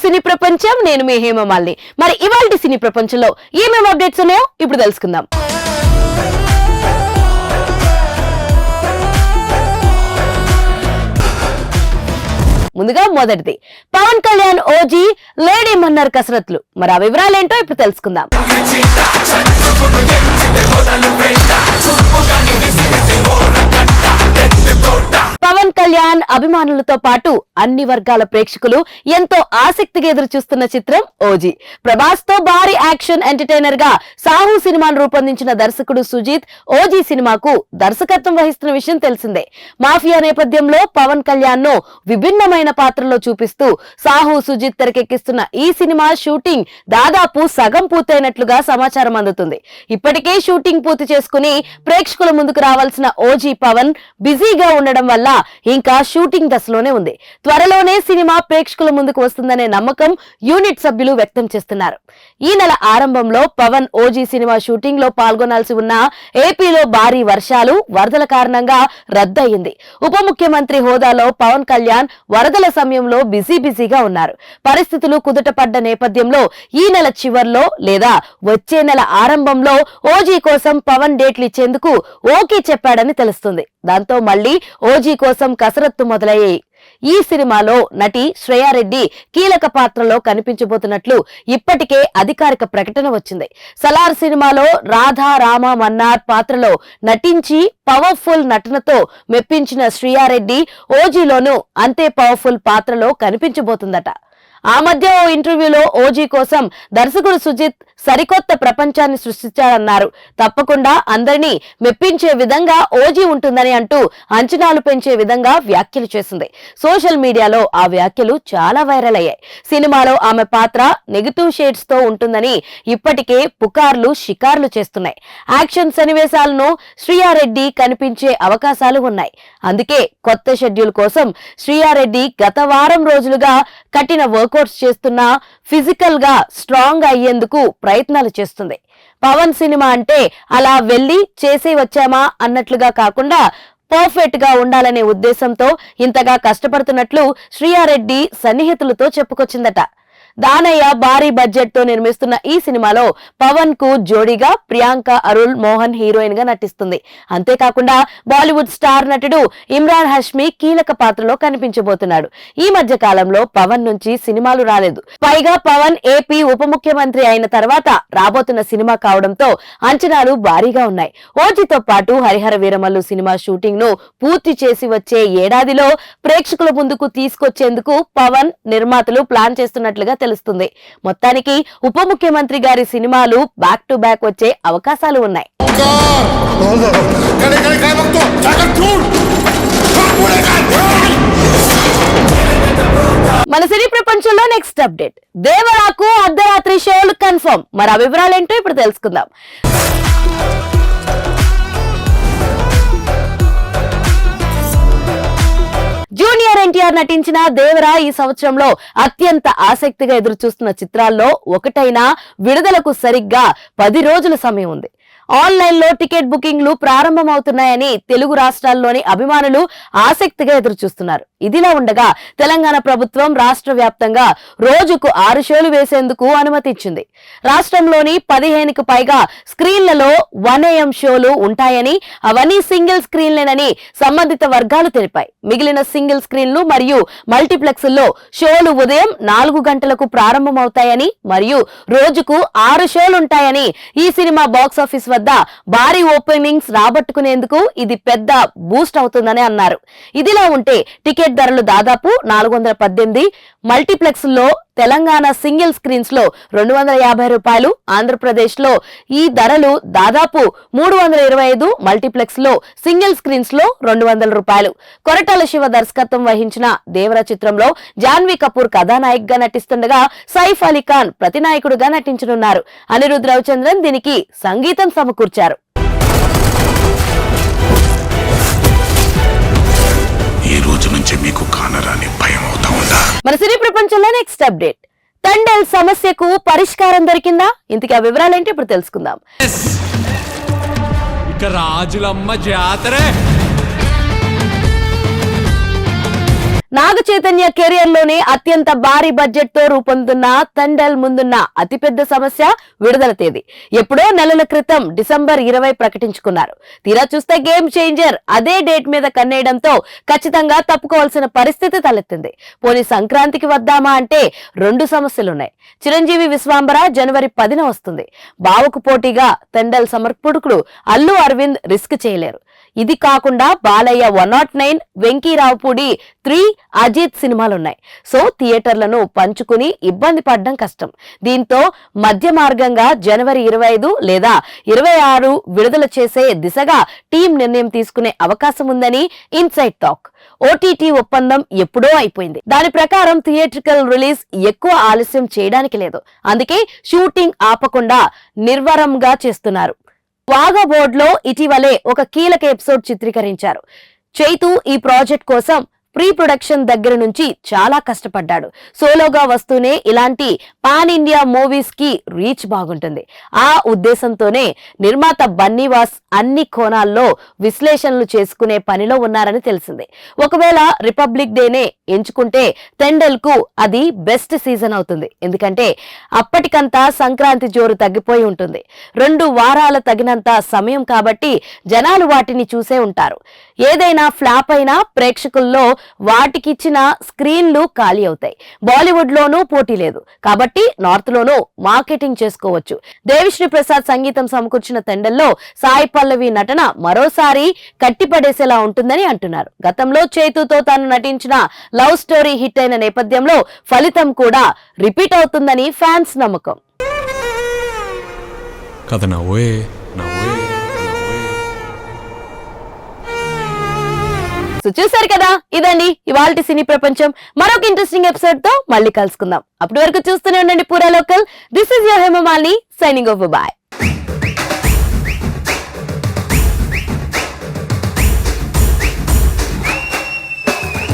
సినీ ప్రపంచం. నేను మీ హేమమాలిని. మరి ఇవాల్టి సినీ ప్రపంచంలో ఏమేమి అప్డేట్స్ ఉన్నాయో ఇప్పుడు తెలుసుకుందాం. ముందుగా మొదటిది పవన్ కళ్యాణ్ ఓజీ లేడీ మన్నర్ కసరత్లు. మరి ఆ వివరాలేంటో ఇప్పుడు తెలుసుకుందాం. పవన్ కళ్యాణ్ అభిమానులతో పాటు అన్ని వర్గాల ప్రేక్షకులు ఎంతో ఆసక్తిగా ఎదురు చూస్తున్న చిత్రం ఓజీ. ప్రభాస్ తో భారీ యాక్షన్ ఎంటర్టైనర్ గా సాహు సినిమాను రూపొందించిన దర్శకుడు సుజిత్ ఓజీ సినిమాకు దర్శకత్వం వహిస్తున్న విషయం తెలిసిందే. మాఫియా నేపథ్యంలో పవన్ కళ్యాణ్ ను విభిన్నమైన పాత్రలో చూపిస్తూ సాహు సుజిత్ తెరకెక్కిస్తున్న ఈ సినిమా షూటింగ్ దాదాపు సగం పూర్తయినట్లుగా సమాచారం అందుతుంది. ఇప్పటికే షూటింగ్ పూర్తి చేసుకుని ప్రేక్షకుల ముందుకు రావాల్సిన ఓజీ పవన్ బిజీగా ఉండడం వల్ల ఇంకా షూటింగ్ దశలోనే ఉంది. త్వరలోనే సినిమా ప్రేక్షకుల ముందుకు వస్తుందనే నమ్మకం యూనిట్ సభ్యులు వ్యక్తం చేస్తున్నారు. ఈ నెల ఆరంభంలో పవన్ ఓజీ సినిమా షూటింగ్ లో పాల్గొనాల్సి ఉన్న ఏపీలో భారీ వర్షాలు వరదల కారణంగా రద్దయింది. ఉప ముఖ్యమంత్రి హోదాలో పవన్ కళ్యాణ్ వరదల సమయంలో బిజీగా ఉన్నారు. పరిస్థితులు కుదుటపడ్డ నేపథ్యంలో ఈ నెల చివర్లో లేదా వచ్చే నెల ఆరంభంలో ఓజీ కోసం పవన్ డేట్లు ఇచ్చేందుకు ఓకే చెప్పాడని తెలుస్తుంది. దాంతో మళ్లీ ఓజీ కోసం కసరత్తు మొదలయ్యాయి. ఈ సినిమాలో నటి శ్రేయారెడ్డి కీలక పాత్రలో కనిపించబోతున్నట్లు ఇప్పటికే అధికారిక ప్రకటన వచ్చింది. సలార్ సినిమాలో రాధా రామ మన్నార్ పాత్రలో నటించి పవర్ఫుల్ నటనతో మెప్పించిన శ్రేయారెడ్డి ఓజీలోనూ అంతే పవర్ఫుల్ పాత్రలో కనిపించబోతుందట. ఆ మధ్య ఓ ఇంటర్వ్యూలో ఓజీ కోసం దర్శకుడు సుజిత్ సరికొత్త ప్రపంచాన్ని సృష్టించారన్నారు. తప్పకుండా అందరినీ మెప్పించే విధంగా ఓజీ ఉంటుందని అంటూ అంచనాలు పెంచే విధంగా వ్యాఖ్యలు చేసింది. సోషల్ మీడియాలో ఆ వ్యాఖ్యలు చాలా వైరల్ అయ్యాయి. సినిమాలో ఆమె పాత్ర నెగటివ్ షేడ్స్ తో ఉంటుందని ఇప్పటికే పుకార్లు షికార్లు చేస్తున్నాయి. యాక్షన్ సన్నివేశాలను శ్రేయారెడ్డి కనిపించే అవకాశాలు ఉన్నాయి. అందుకే కొత్త షెడ్యూల్ కోసం శ్రేయారెడ్డి గత వారం రోజులుగా కఠిన వర్కౌట్స్ చేస్తున్నా ఫిజికల్ గా స్ట్రాంగ్ అయ్యేందుకు ప్రయత్నాలు చేస్తుంది. పవన్ సినిమా అంటే అలా వెళ్లి చేసే వచ్చామా అన్నట్లుగా కాకుండా పర్ఫెక్ట్ గా ఉండాలనే ఉద్దేశంతో ఇంతగా కష్టపడుతున్నట్లు శ్రేయారెడ్డి సన్నిహితులతో చెప్పుకొచ్చిందట. దానయ్య భారీ బడ్జెట్ తో నిర్మిస్తున్న ఈ సినిమాలో పవన్ కు జోడీగా ప్రియాంక అరుల్ మోహన్ హీరోయిన్ గా నటిస్తుంది. అంతేకాకుండా బాలీవుడ్ స్టార్ నటుడు ఇమ్రాన్ హష్మి కీలక పాత్రలో కనిపించబోతున్నాడు. ఈ మధ్య కాలంలో పవన్ నుంచి సినిమాలు రాలేదు. పైగా పవన్ ఏపీ ఉప ముఖ్యమంత్రి అయిన తర్వాత రాబోతున్న సినిమా కావడంతో అంచనాలు భారీగా ఉన్నాయి. ఓజీతో పాటు హరిహర వీరమల్లు సినిమా షూటింగ్ ను పూర్తి చేసి వచ్చే ఏడాదిలో ప్రేక్షకుల ముందుకు తీసుకొచ్చేందుకు పవన్ నిర్మాతలు ప్లాన్ చేస్తున్నట్లుగా తెలుస్తుంది. మొత్తానికి ఉప ముఖ్యమంత్రి గారి సినిమాలు బ్యాక్ టు బ్యాక్ వచ్చే అవకాశాలు ఉన్నాయి. మన సినీ ప్రపంచంలో నెక్స్ట్ అప్డేట్ దేవరాకు అర్ధరాత్రి షోలు కన్ఫర్మ్. మరి ఆ వివరాలేంటో ఇప్పుడు తెలుసుకుందాం. జూనియర్ ఎన్టీఆర్ నటించిన దేవరా ఈ సంవత్సరంలో అత్యంత ఆసక్తిగా ఎదురు చూస్తున్న చిత్రాల్లో ఒకటైనా విడుదలకు సరిగ్గా 10 రోజుల సమయం ఉంది. ఆన్లైన్ లో టికెట్ బుకింగ్లు ప్రారంభమవుతున్నాయని తెలుగు రాష్ట్రాల్లోని అభిమానులు ఆసక్తిగా ఎదురు చూస్తున్నారు. ఇదిలా ఉండగా తెలంగాణ ప్రభుత్వం రాష్ట్ర వ్యాప్తంగా రోజుకు 6 షోలు వేసేందుకు అనుమతి ఇచ్చింది. రాష్ట్రంలోని 15కు పైగా స్క్రీన్లలో 1 AM షోలు ఉంటాయని, అవన్నీ సింగిల్ స్క్రీన్లేనని సంబంధిత వర్గాలు తెలిపాయి. మిగిలిన సింగిల్ స్క్రీన్లు మరియు మల్టీప్లెక్స్ల్లో షోలు ఉదయం 4 గంటలకు ప్రారంభమవుతాయని మరియు రోజుకు 6 షోలుంటాయని, ఈ సినిమా బాక్సాఫీస్ వద్ద భారీ ఓపెనింగ్స్ రాబట్టుకునేందుకు ఇది పెద్ద బూస్ట్ అవుతుందని అన్నారు. ఇదిలా ఉంటే టికెట్ ధరలు దాదాపు 418, మల్టీప్లెక్స్ లో తెలంగాణ సింగిల్ స్క్రీన్స్ లో 250 రూపాయలు, ఆంధ్రప్రదేశ్ లో ఈ ధరలు దాదాపు 325, మల్టీప్లెక్స్ లో సింగిల్ స్క్రీన్స్ లో 200 రూపాయలు. కొరటాల శివ దర్శకత్వం వహించిన దేవర చిత్రంలో జాన్వీ కపూర్ కథానాయిక్ గా నటిస్తుండగా సైఫ్ అలీ ఖాన్ ప్రతినాయకుడుగా నటించనున్నారు. అనిరుద్ రవిచంద్రన్ దీనికి సంగీతం సమకూర్చారు. ఈ రోజు నుంచి మీకు కానరాని భయం అవుతా ఉందా? మన సినీ ప్రపంచంలో నెక్స్ట్ అప్డేట్ తండేల్ సమస్యకు పరిష్కారం దొరికిందా? ఇంతకీ ఆ వివరాలేంటి ఇప్పుడు తెలుసుకుందాం. ఇక రాజులమ్మ జాతరే నాగ చైతన్య కెరియర్ లోనే అత్యంత భారీ బడ్జెట్ తో రూపొందుతున్న తండల్ ముందున్న అతిపెద్ద సమస్య విడుదల తేదీ. ఎప్పుడో నెలల క్రితం డిసెంబర్ 20 ప్రకటించుకున్నారు. తీరా చూస్తే గేమ్ చేంజర్ అదే డేట్ మీద కన్నేయడంతో ఖచ్చితంగా తప్పుకోవాల్సిన పరిస్థితి తలెత్తింది. పోనీ సంక్రాంతికి వద్దామా అంటే 2 సమస్యలున్నాయి. చిరంజీవి విశ్వాంబర జనవరి 10న వస్తుంది. బావకు పోటీగా తండల్ సమర్పకుడు అల్లు అరవింద్ రిస్క్ చేయలేరు. ఇది కాకుండా బాలయ్య 109, వెంకీ రావుపూడి 3, అజిత్ సినిమాలున్నాయి. సో థియేటర్లను పంచుకుని ఇబ్బంది పడడం కష్టం. దీంతో మధ్య మార్గంగా జనవరి 25 లేదా 26 విడుదల చేసే దిశగా టీం నిర్ణయం తీసుకునే అవకాశం ఉందని ఇన్సైడ్ టాక్. ఓటీటీ ఒప్పందం ఎప్పుడో అయిపోయింది. దాని ప్రకారం థియేట్రికల్ రిలీజ్ ఎక్కువ ఆలస్యం చేయడానికి లేదు. అందుకే షూటింగ్ ఆపకుండా నిర్వరంగా చేస్తున్నారు. వాఘా బోర్డ్లో ఇటీవలే ఒక కీలక ఎపిసోడ్ చిత్రీకరించారు. చైతు ఈ ప్రాజెక్ట్ కోసం ప్రీ ప్రొడక్షన్ దగ్గర నుంచి చాలా కష్టపడ్డాడు. సోలోగా వస్తూనే ఇలాంటి పాన్ ఇండియా మూవీస్ కి రీచ్ బాగుంటుంది. ఆ ఉద్దేశంతోనే నిర్మాత బన్నీవాస్ అన్ని కోణాల్లో విశ్లేషణలు చేసుకునే పనిలో ఉన్నారని తెలిసింది. ఒకవేళ రిపబ్లిక్ డేనే ఎంచుకుంటే తండల్ కు అది బెస్ట్ సీజన్ అవుతుంది. ఎందుకంటే అప్పటికంతా సంక్రాంతి జోరు తగ్గిపోయి ఉంటుంది. 2 వారాల తగినంత సమయం కాబట్టి జనాలు వాటిని చూసే ఉంటారు. ఏదైనా ఫ్లాప్ అయినా ప్రేక్షకుల్లో వాటికిచ్చిన స్క్రీన్లు ఖాళీ అవుతాయి. బాలీవుడ్ లోనూ పోటీ లేదు కాబట్టి నార్త్ లోనూ మార్కెటింగ్ చేసుకోవచ్చు. దేవిశ్రీ ప్రసాద్ సంగీతం సమకూర్చిన తండల్లో సాయి పల్లవి నటన మరోసారి కట్టిపడేసేలా ఉంటుందని అంటున్నారు. గతంలో చైతుతో తాను నటించిన లవ్ స్టోరీ హిట్ అయిన నేపథ్యంలో ఫలితం కూడా రిపీట్ అవుతుందని ఫ్యాన్స్ నమ్మకం. చూశారు కదా, ఇదండి ఇవాల్టి సినీ ప్రపంచం. మరొక ఇంట్రెస్టింగ్ ఎపిసోడ్ తో మళ్ళీ కలుసుకుందాం. అప్పటి వరకు చూస్తూనే ఉండండి పూరా local. This is your Hemamalini signing off. By.